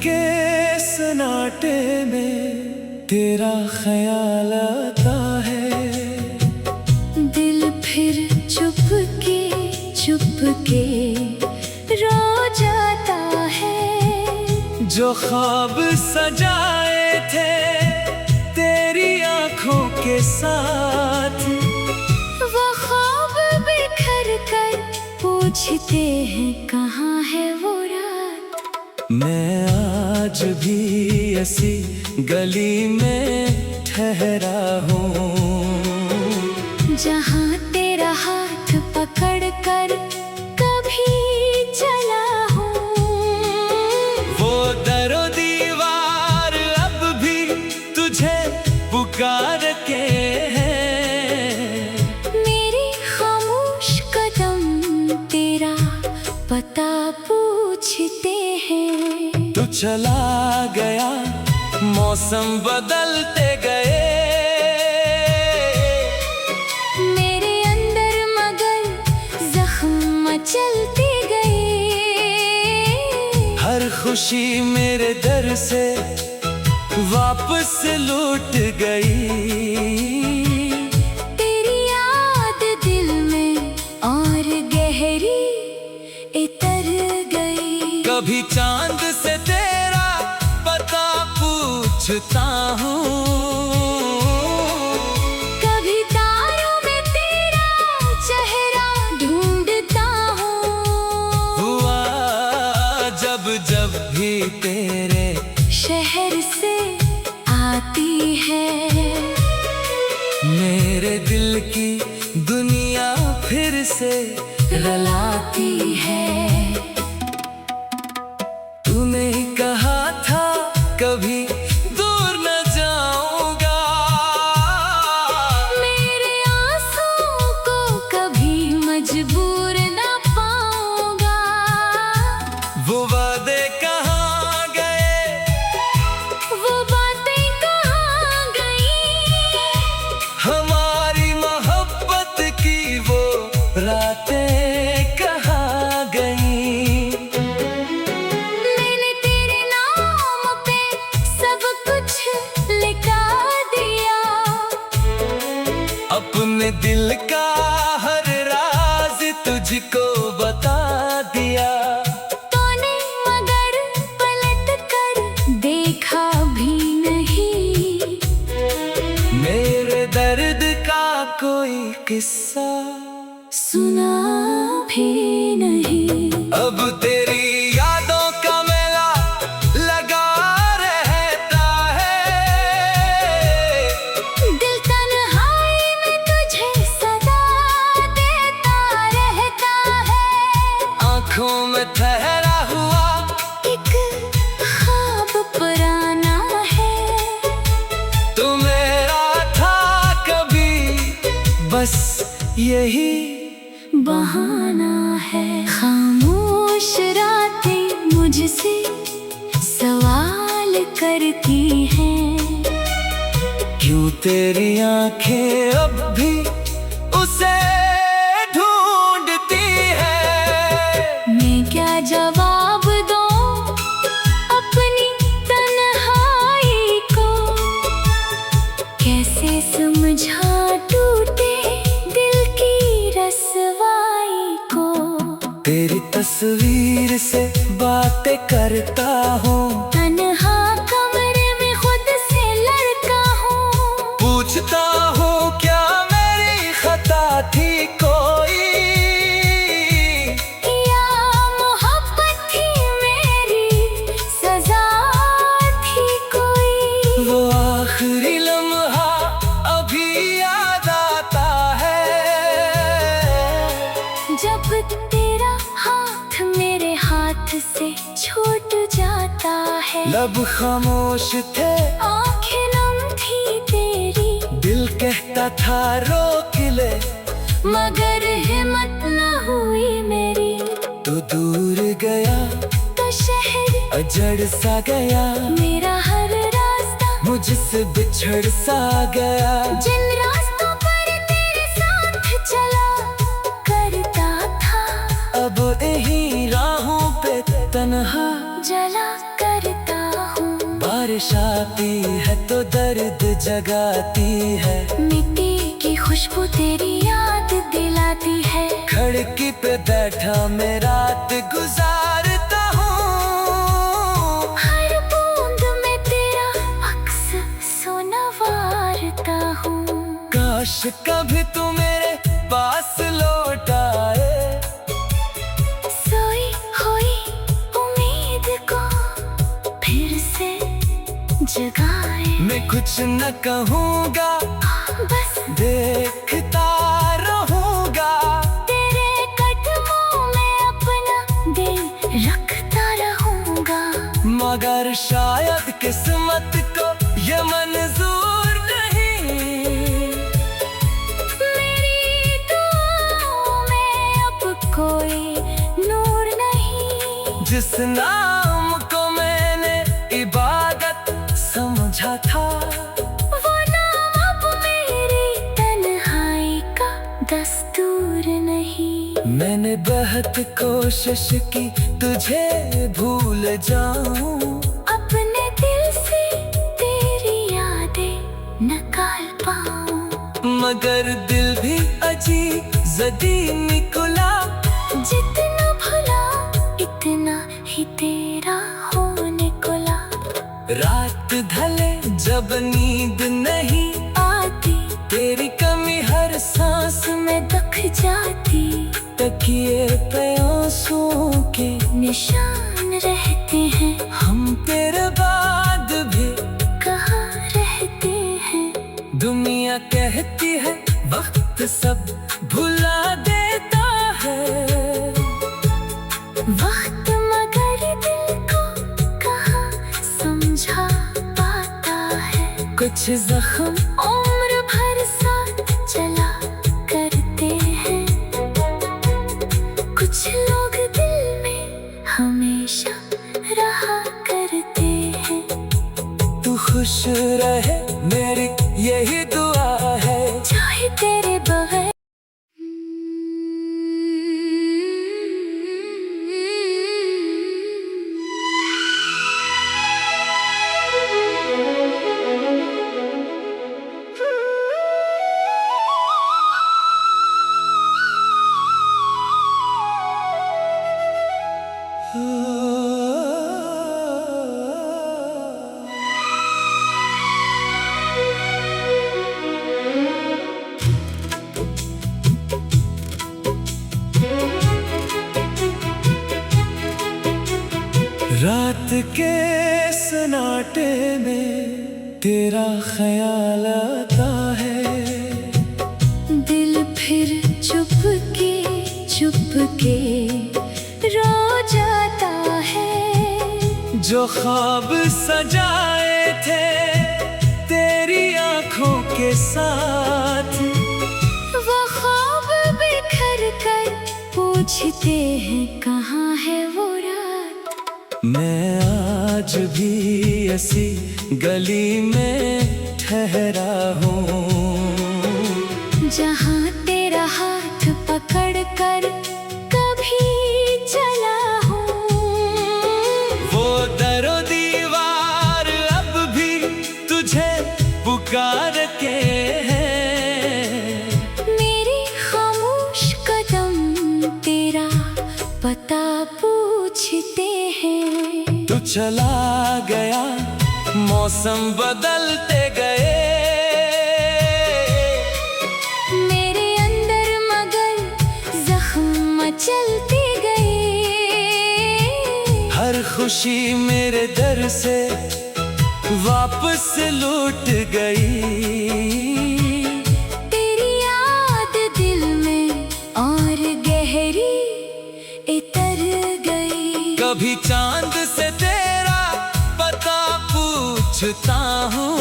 के सन्नाटे में तेरा ख्याल आता है। दिल फिर चुपके चुपके रो जाता है। जो ख्वाब सजाए थे तेरी आंखों के साथ, वो ख्वाब बिखर कर पूछते हैं कहाँ है वो रात। मैं आज भी ऐसी गली में ठहरा हूँ जहाँ तेरा हाथ पकड़ कर कभी चला हूँ। वो दरो दीवार अब भी तुझे पुकार के हैं। मेरे खामोश कदम तेरा पता पूछते हैं। तू चला गया मौसम बदलते गए, मेरे अंदर मगर जख्म मचलते गए। हर खुशी मेरे दर से वापस लौट गई। तेरी याद दिल में और गहरी इतर गई। कभी चांद से तेरा पता पूछता हूँ, कभी तारों में तेरा चेहरा ढूंढता हूँ। हुआ जब जब भी तेरे शहर से आती है मेरे दिल की दुनिया फिर से रुलाती है। तूने ही कहा था कभी दूर न जाऊंगा, मेरे आंसुओं को कभी मजबूर न पाऊंगा। वो वादे कहाँ गए, वो बातें कहाँ गई, हमारी मोहब्बत की वो रातें कहाँ गईं। मैंने तेरे नाम पे सब कुछ लिखा दिया। अपने दिल का हर राज तुझको बता दिया। तूने मगर पलट कर देखा भी नहीं। मेरे दर्द का कोई किस्सा सुना भी नहीं। अब तेरी यादों का मेला लगा रहता है। दिल तन्हाई में तुझे सदा देता रहता है। आंखों में ठहरा हुआ एक ख्वाब पुराना है। तू मेरा था कभी बस यही बहाना है। खामोश रातें मुझसे सवाल करती हैं। क्यों तेरी आंखें अब भी उसे ढूंढती है। मैं क्या जवाब दूं अपनी तन्हाई को, कैसे समझा टूटे दिल की रसवाई को। तेरी तस्वीर से बातें करता हूँ, तन्हा कमरे में खुद से लड़का हूँ। पूछता हूँ क्या मेरी खता थी कोई, या मोहब्बत थी मेरी सजा थी कोई। वो आखिरी लम्हा अभी याद आता है। जब तेरा हाथ मेरे हाथ से छूट जाता है। लब खामोश थे आँखें नम थी तेरी, दिल कहता था रोक ले, मगर हिम्मत न हुई मेरी। तो दूर गया तो शहर अजड़ सा गया, मेरा हर रास्ता मुझसे बिछड़ सा गया। जिन रास्तों पर तेरे साथ चला करता था, अब यही राहों पे तन्हा जला करता बारिश आती है तो दर्द जगाती है, मिट्टी की खुशबू तेरी याद दिलाती है। खिड़की पे बैठा मैं रात गुजारता हूँ, हर बूंद में तेरा अक्स सोना वारता हूँ। काश कभी तू मेरे पास लौट आए, सोई हुई उम्मीद को फिर से जगाए। मैं कुछ न कहूँगा, बस देखता रहूँगा, तेरे कदमों में अपना दिल रखता रहूँगा। मगर शायद किस्मत को ये मंजूर नहीं, मेरी दुआओं में अब कोई नूर नहीं। जिस नाम को मैंने इबादत समझा था, वो नाम अब मेरी तन्हाई का दस्तूर नहीं। मैंने बहुत कोशिश की तुझे भूल जाऊं, अपने दिल से तेरी यादें निकाल पाऊं। मगर दिल भी अजीब जदी निकला, जितना भुला इतना ही तेरा होने को ला। रात ढले जब नींद नहीं आती तेरी कमी हर सांस में दख जाती, तकिए पे आंसुओं के निशान रहते हैं। हम तेरे बाद भी कहाँ रहते हैं। दुनिया कहती है वक्त सब भुला देता है, वक्त मगर दिल को कहाँ समझा पाता है। कुछ जख्म उम्र भर साथ चला करते हैं, कुछ लोग दिल में हमेशा रहा करते हैं। तू खुश रहे मेरी यही दुआ है, चाहे तेरे बगैर। रात के सन्नाटे में तेरा ख्याल आता है, दिल फिर चुपके चुपके रो जाता है। जो ख्वाब सजाए थे तेरी आंखों के साथ, वो ख्वाब बिखर कर पूछते हैं कहाँ है वो रात। मैं आज भी ऐसी गली में ठहरा हूँ, जहाँ तेरा हाथ पकड़ कर कभी चला हूँ। वो दरो दीवार अब भी तुझे पुकार के हैं, मेरी खामोश कदम तेरा पता पूछते हैं। तू चला गया मौसम बदलते गए, मेरे अंदर मगर जख्म मचलते गए। हर खुशी मेरे दर से वापस लौट गई, तेरी याद दिल में और गहरी इतर गई। कभी चांद से तेरा पता पूछता हूँ,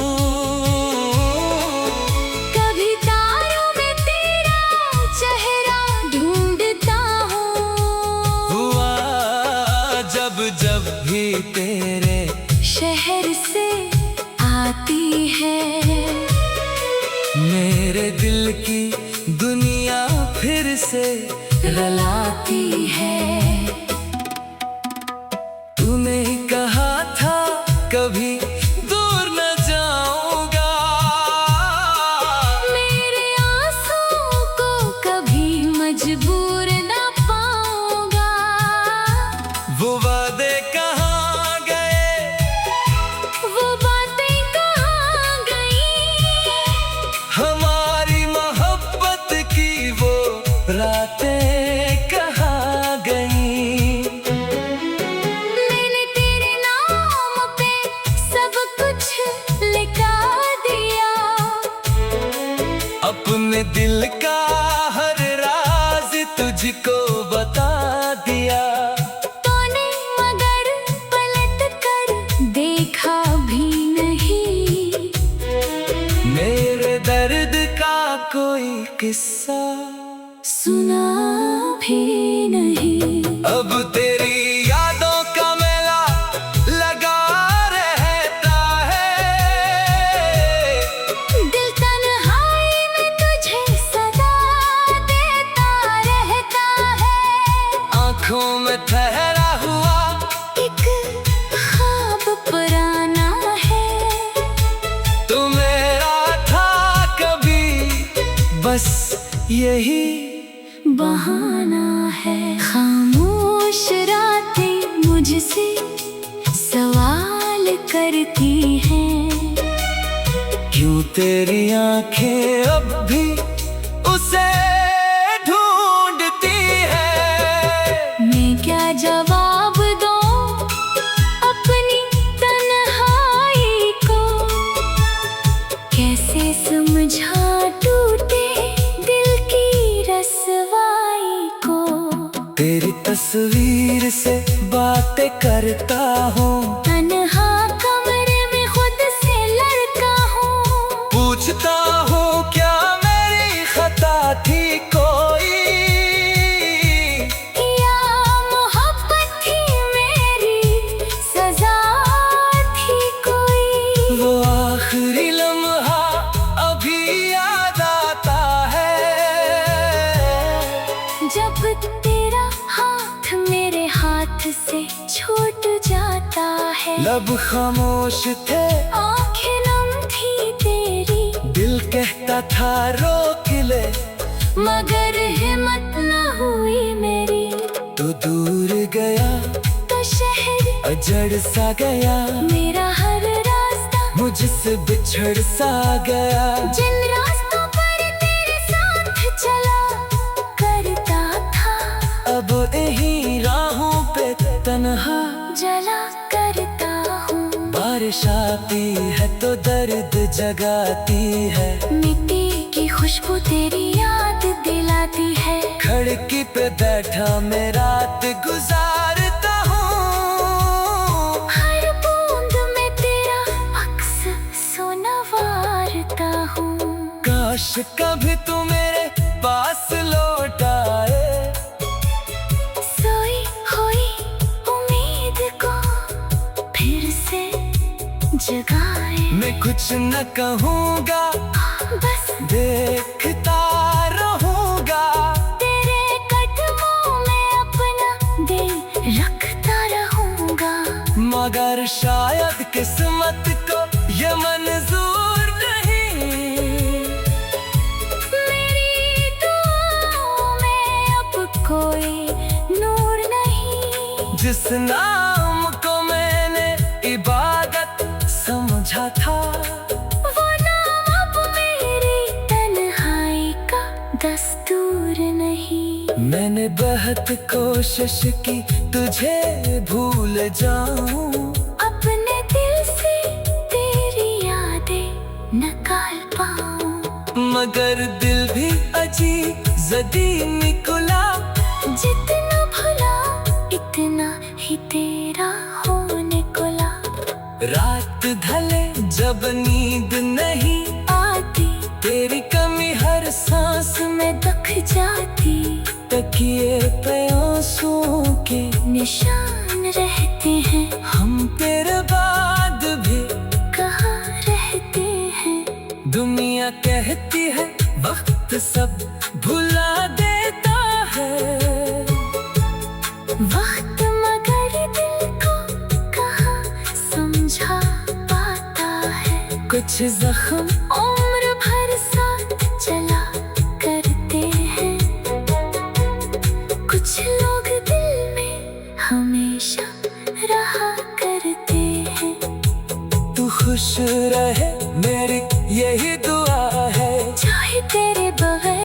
कभी तारों में तेरा चेहरा ढूंढता हूँ। हुआ जब जब भी तेरे शहर से आती है, मेरे दिल की दुनिया फिर से रलाती है। तूने ही कहा था कभी रातें कहाँ गई। मैंने तेरे नाम पे सब कुछ लिखा दिया, अपने दिल का हर राज तुझको बता दिया। तूने मगर पलट कर देखा भी नहीं, मेरे दर्द का कोई किस्सा सुना भी नहीं। अब तेरी यादों का मेला लगा रहता है, दिल तन्हाई में तुझे सदा देता रहता है। आंखों में ठहरा हुआ एक ख्वाब पुराना है, तू मेरा था कभी, बस यही बहाना है। खामोश रातें मुझसे सवाल करती हैं, क्यों तेरी आंखें अब भी उसे ढूंढती है। मैं क्या जवाब दूं अपनी तन्हाई को, कैसे समझा टूटे दिल की रसवाई को। तेरी तस्वीर से बातें करता हूँ, तन्हा कमरे में खुद से लड़ता हूँ, पूछता हूँ क्या मेरी खता थी कोई, या मोहब्बत थी मेरी सजा थी कोई। वो आखिरी लम्हा अभी याद आता है, जब तेरा हाथ मेरे हाथ से छूट जाता है। लब खामोश थे, आँखें नम थी तेरी, दिल कहता था रोक ले, मगर हिम्मत न हुई मेरी। तो दूर गया तो शहर अजड़ सा गया, मेरा हर रास्ता मुझसे बिछड़ सा गया। जिन रास्तों पर तेरे साथ चला करता था, अब यही राहों पे तन्हा जला करता हूँ। बारिश आती है तो दर्द जगाती है, मिट्टी की खुशबू तेरी याद दिलाती है। खिड़की पे बैठा मैं रात गुजारता हूँ, हर बूंद में तेरा अक्स सुनवारता हूँ। काश कभी तू मेरे पास लौट आए, सोई हुई उम्मीद को फिर से जगाए। मैं कुछ न कहूँगा, बस देखता रहूँगा, तेरे कदमों में अपना दिल रखता रहूँगा। मगर शायद किस्मत को ये मंजूर नहीं। मेरी दुआओं में अब कोई नूर नहीं, जिस नाम को मैंने इबादत समझा था, वो नाम अब मेरी तन्हाई का दस्तूर नहीं। मैंने बहुत कोशिश की तुझे भूल जाऊं, अपने दिल से तेरी यादें निकाल पाऊं, मगर दिल भी अजीब जदी निकला। जितना भुला इतना ही तेरा होने को ला। रात ढले जब नींद नहीं आती तेरी कमी हर सांस में दख जाती, तकिए पे आंसुओं के निशान रहते हैं। हम तेरे बाद भी कहाँ रहते हैं? दुनिया कहती है वक्त सब भुला देता है, वक्त मगर दिल को कहाँ समझा पाता है। कुछ जख्म उम्र भर साथ चला करते हैं, कुछ लोग दिल में हमेशा रहा करते हैं। तू खुश रहे मेरी यही दुआ है, चाहे तेरे बगैर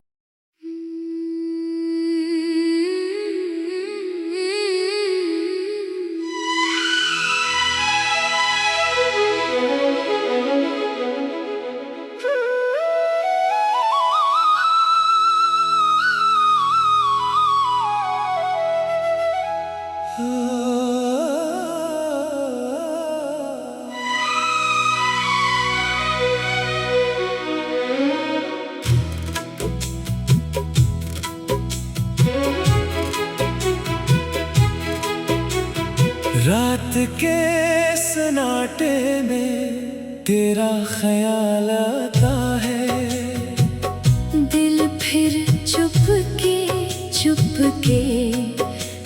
रात के सन्नाटे में तेरा ख्याल आता है, दिल फिर चुपके चुपके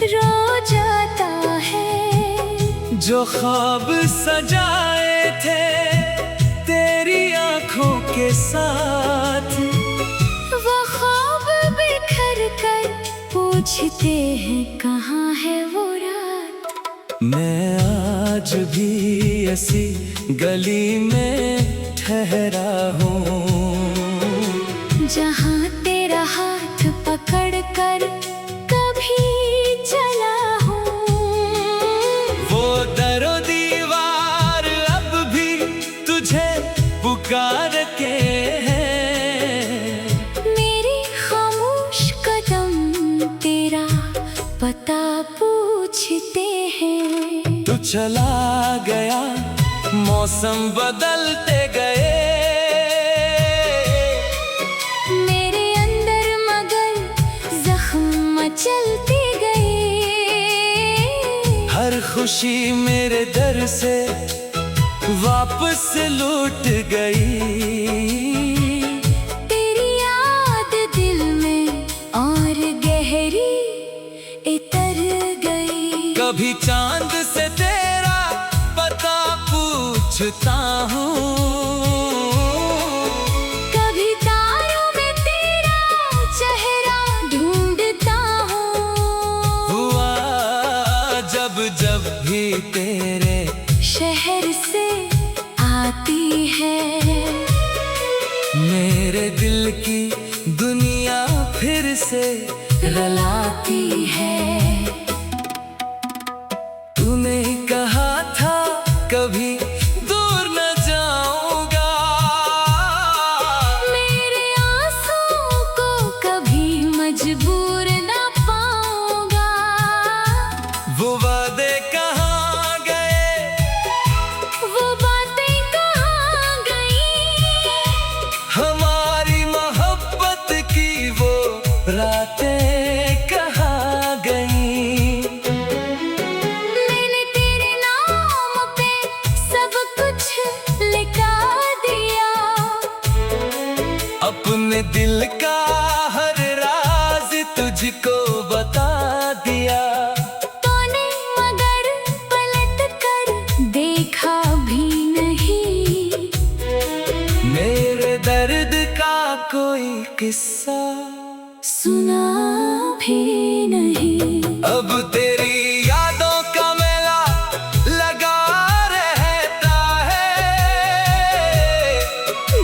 रो जाता है। जो ख्वाब सजाए थे तेरी आंखों के साथ, वो ख्वाब बिखर कर पूछते हैं कहाँ है वो रात। मैं आज भी ऐसी गली में ठहरा हूँ, जहाँ तेरा हाथ पकड़ कर कभी चला हूँ। वो दरो दीवार अब भी तुझे पुकार के हैं। मेरे खामोश कदम तेरा पता पूछते हैं। तू चला गया, मौसम बदलते गए, मेरे अंदर मगर जख्म मचलते गए। हर खुशी मेरे दर से वापस लौट गई। तेरी याद दिल में और गहरी इतर गई। कभी चांद से तेरा पता पूछता हूँ, कभी तारों में तेरा चेहरा ढूंढता हूँ। हुआ जब जब भी तेरे शहर से आती है, मेरे दिल की दुनिया फिर से रुलाती है। तूने कहा था कभी दूर न जाऊंगा, मेरे आंसुओं को कभी मजबूर न पाऊंगा। वो वादे कहाँ गए, वो बातें कहाँ गई, हमारी मोहब्बत की वो रातें कहाँ गईं। मैंने तेरे नाम पे सब कुछ लिखा दिया, अपने दिल का हर राज तुझको बता दिया। तूने मगर पलट कर देखा भी नहीं, मेरे दर्द का कोई किस्सा सुना भी नहीं। अब तेरी यादों का मेला लगा रहता है,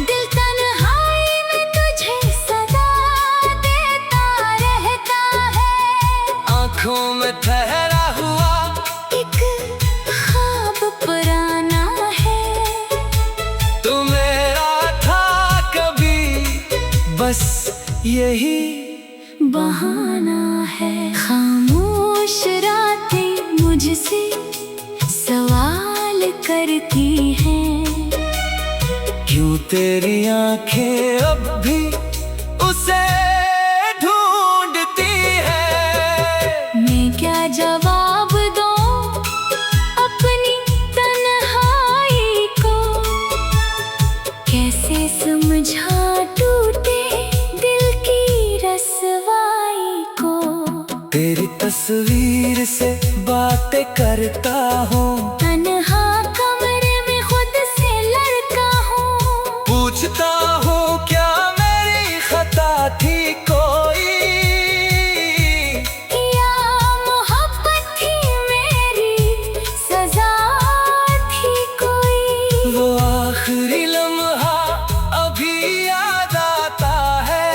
दिल तन्हाई में तुझे सदा देता रहता है। आंखों में ठहरा हुआ एक ख्वाब पुराना है, तू मेरा था कभी, बस यही बहाना है। खामोश रातें मुझसे सवाल करती हैं, क्यों तेरी आंखें अब भी उसे ढूंढती है। मैं क्या जवाब दूं अपनी तन्हाई को, कैसे समझा टूटे दिल की रसवाई को। तेरी तस्वीर से बातें करता हूँ, तन्हा कमरे में खुद से लड़ता हूँ। पूछता हूँ क्या मेरी खता थी कोई, या मोहब्बत थी मेरी सजा थी कोई। वो आखिरी लम्हा अभी याद आता है,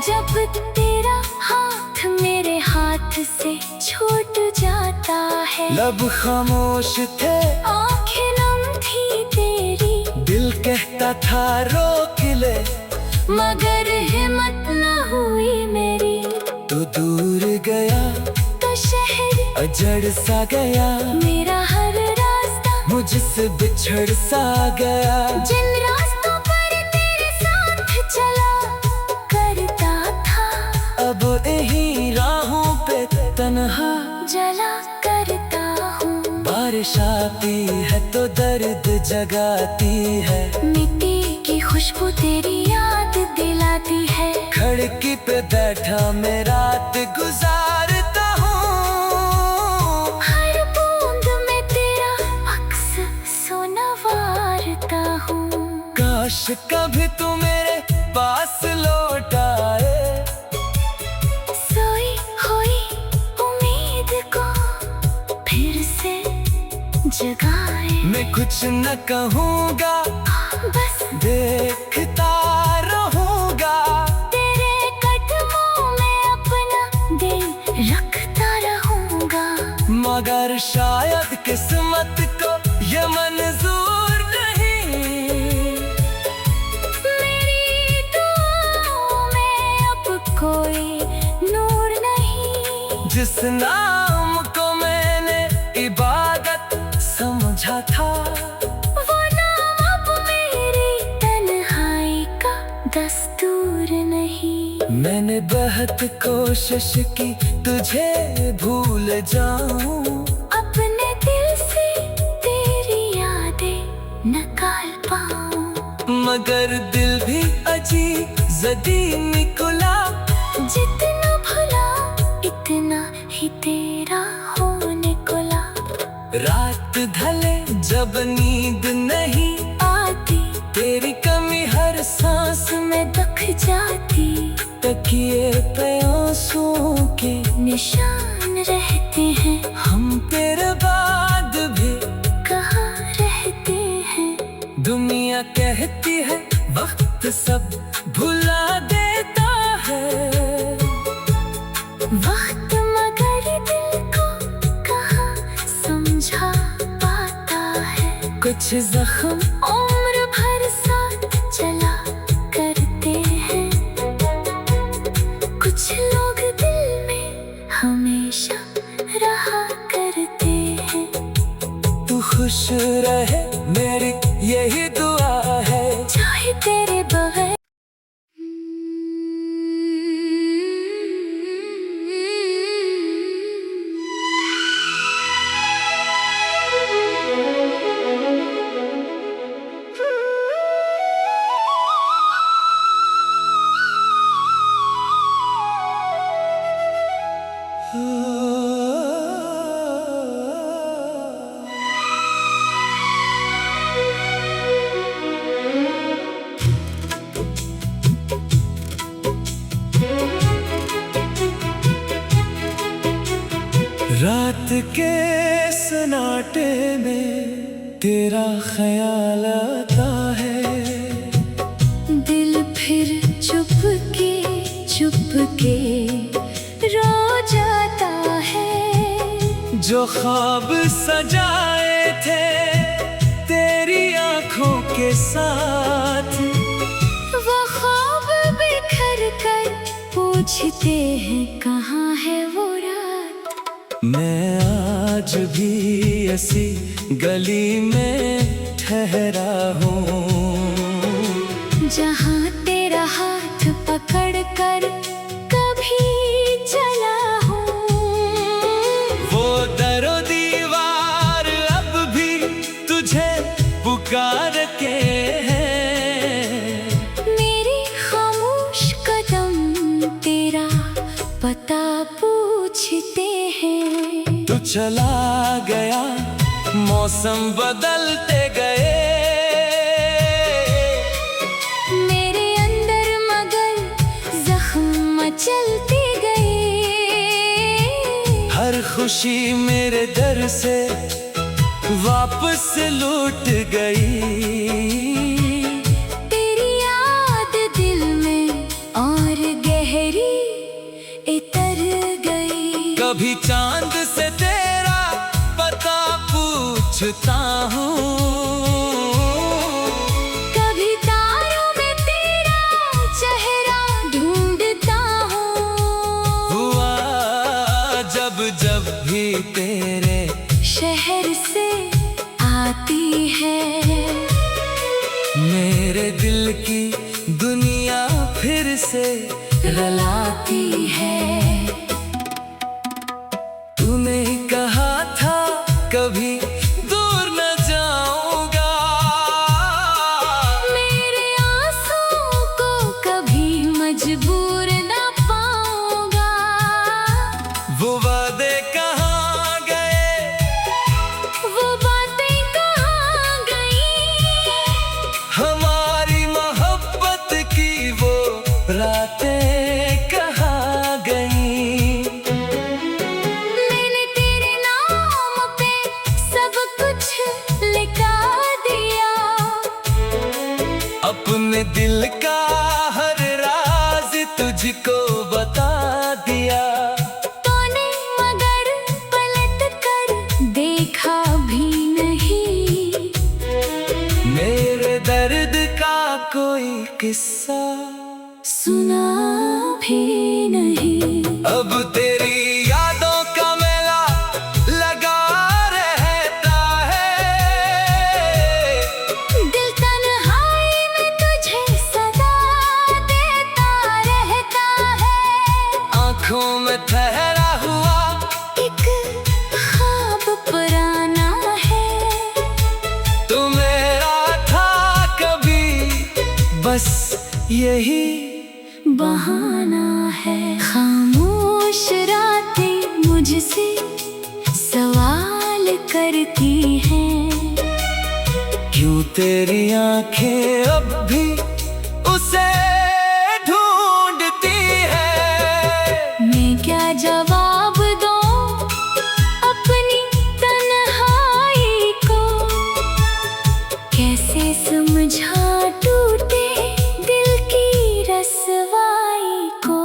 जब तेरा हाथ मेरे हाथ से छूट जाता है। लब खामोश थे, आँखें नम थी तेरी, दिल कहता था रोक ले, मगर हिम्मत न हुई मेरी। तो दूर गया तो शहर अजड़ सा गया, मेरा हर रास्ता मुझसे बिछड़ सा गया। जिन रास्तों पर तेरे साथ चला करता था, अब यही राहों पे तन्हा जला करता हूँ। बारिश आती है तो दर्द जगाती है, मिट्टी की खुशबू तेरी याद दिलाती है। खिड़की पे बैठा मैं रात गुजारता हूँ, हर बूंद में तेरा अक्स सुनवारता हूँ। काश कभी तू मेरे पास लौट आए, सोई हुई उम्मीद को फिर से जगाए। मैं कुछ न कहूँगा, बस देखता रहूँगा, तेरे कदमों में अपना दिल रखता रहूँगा। मगर शायद किस्मत को ये मंजूर नहीं। मेरी दुआओं में अब कोई नूर नहीं। जिस नाम को मैंने इबादत समझा था, वो नाम अब मेरी तन्हाई का दस्तूर नहीं। मैंने बहुत कोशिश की तुझे भूल जाऊं, अपने दिल से तेरी यादें निकाल पाऊं। मगर दिल भी अजीब जदी निकला। जितना भला इतना ही तेरा होने को ला। रात ढले जब नींद नहीं आती तेरी कमी हर सांस में दख जाती। तकिए पे आंसुओं के निशान रहते हैं, हम तेरे बाद भी कहाँ रहते हैं। दुनिया कहती है वक्त सब भुला देता है, वक्त मगर दिल को कहाँ समझा पाता है। कुछ जख्म उम्र भर साथ चला करते हैं, कुछ लोग दिल में हमेशा रहा करते हैं। तू खुश रहे मेरी यही दुआ है, चाहे तेरे बगैर। रात के सन्नाटे में तेरा ख्याल आता है, दिल फिर चुपके चुपके रो जाता है। जो ख्वाब सजाए थे तेरी आंखों के साथ, वो ख्वाब बिखर कर पूछते हैं कहाँ है वो रात। मैं आज भी ऐसी गली में ठहरा हूँ, जहाँ तेरा हाथ पकड़ कर कभी चला हूँ। वो दरो दीवार अब भी तुझे पुकार के हैं। मेरे खामोश कदम तेरा पता पूछते हैं। तू चला गया मौसम बदलते गए, मेरे अंदर मगर जख्म चलते गए। हर खुशी मेरे दर से वापस लौट गई। तेरी याद दिल में और गहरी इतर गई। कभी चांद से तेरा पता पूछता हूँ, कभी तारों में तेरा चेहरा ढूंढता हूँ। हुआ जब जब भी तेरे शहर से आती है मेरे दिल की दुनिया फिर से रुलाती है। तूने मुझको बता दिया। तूने मगर पलट कर देखा भी नहीं, मेरे दर्द का कोई किस्सा सुना भी नहीं। अब तेरी यादों का मेला लगा रहता है, दिल तन्हाई में तुझे सदा देता रहता है। आंखों में ठहरा हुआ एक ख्वाब पुराना है, तू मेरा था कभी, बस यही बहाना है। खामोश रातें मुझसे सवाल करती हैं, क्यों तेरी आंखें अब भी उसे ढूंढती है। मैं क्या जवाब दूं अपनी तन्हाई को, कैसे समझा टूटे दिल की रसवाई को।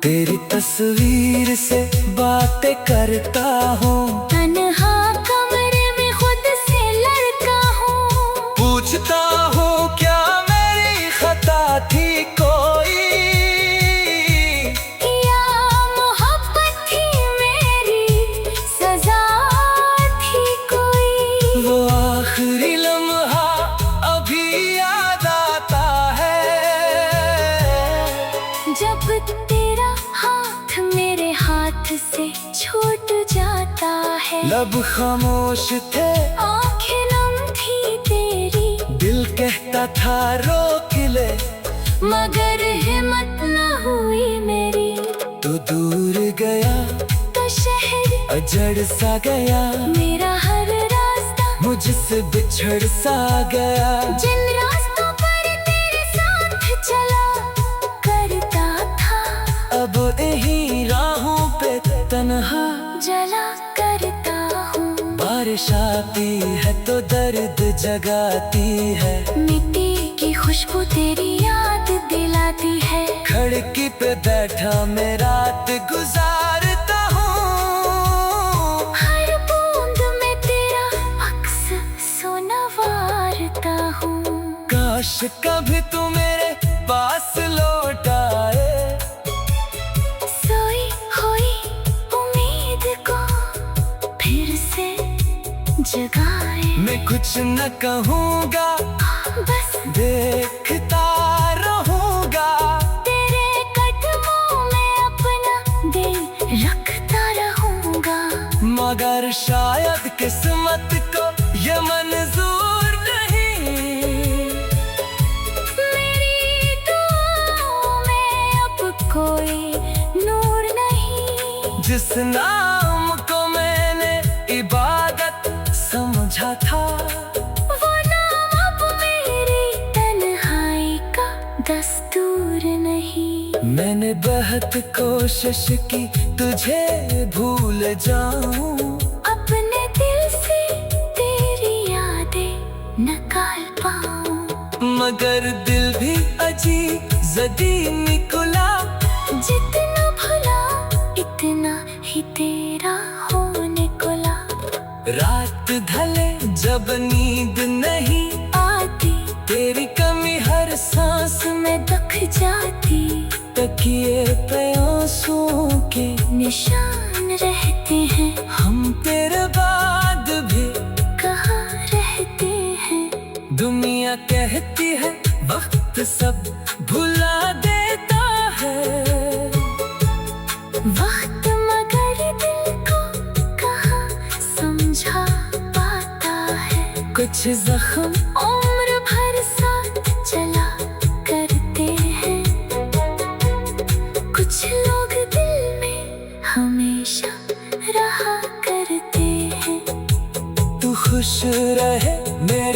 तेरी तस्वीर से बातें करता हूँ, तन्हा कमरे में खुद से लड़ता हूँ। पूछता हूँ क्या मेरी खता थी कोई, या मोहब्बत थी मेरी सजा थी कोई। वो आखिरी लम्हा अभी याद आता है, जब तेरा हाथ मेरे हाथ से छूट जाता है। लब खामोश थे, आँखें नम थी तेरी, दिल कहता था रोक ले, मगर हिम्मत न हुई मेरी। तो दूर गया तो शहर अजड़ सा गया, मेरा हर रास्ता मुझसे बिछड़ सा गया। जिन रास्तों पर तेरे साथ चला करता था, अब यही राहों पे तन्हा जला करता हूँ। बारिश आती है तो दर्द जगाती है, मिट्टी की खुशबू तेरी याद दिलाती है। खिड़की पे बैठा मैं रात गुजारता हूँ, हर बूंद में तेरा अक्स सुनवारता हूँ। काश कभी तू मेरे पास लौट आए, सोई हुई उम्मीद को फिर से जगाए। मैं कुछ न कहूँगा, बस देखता रहूँगा, तेरे कदमों में अपना दिल रखता रहूँगा। मगर शायद किस्मत को ये मंजूर नहीं, मेरी दुआओं में अब कोई नूर नहीं। जिस नाम को मैंने इबादत समझा था, वो नाम अब मेरी तन्हाई का दस्तूर नहीं। मैंने बहुत कोशिश की तुझे भूल जाऊं, अपने दिल से तेरी यादें निकाल पाऊं। मगर दिल भी अजीब जदी निकला, जितना भला इतना ही तेरा होने कोला। रात ढले जब नींद नहीं आती तेरी कमी हर सांस में दख जाती, तकिए पे आंसुओं के निशान रहते हैं। हम तेरे बाद भी कहाँ रहते हैं। दुनिया कहती है वक्त सब भुला देता है, वक्त मगर दिल को कहाँ समझा पाता है। कुछ जख्म उम्र भर साथ चला करते हैं, कुछ लोग दिल में हमेशा रहा करते हैं। तू खुश रहे मेरे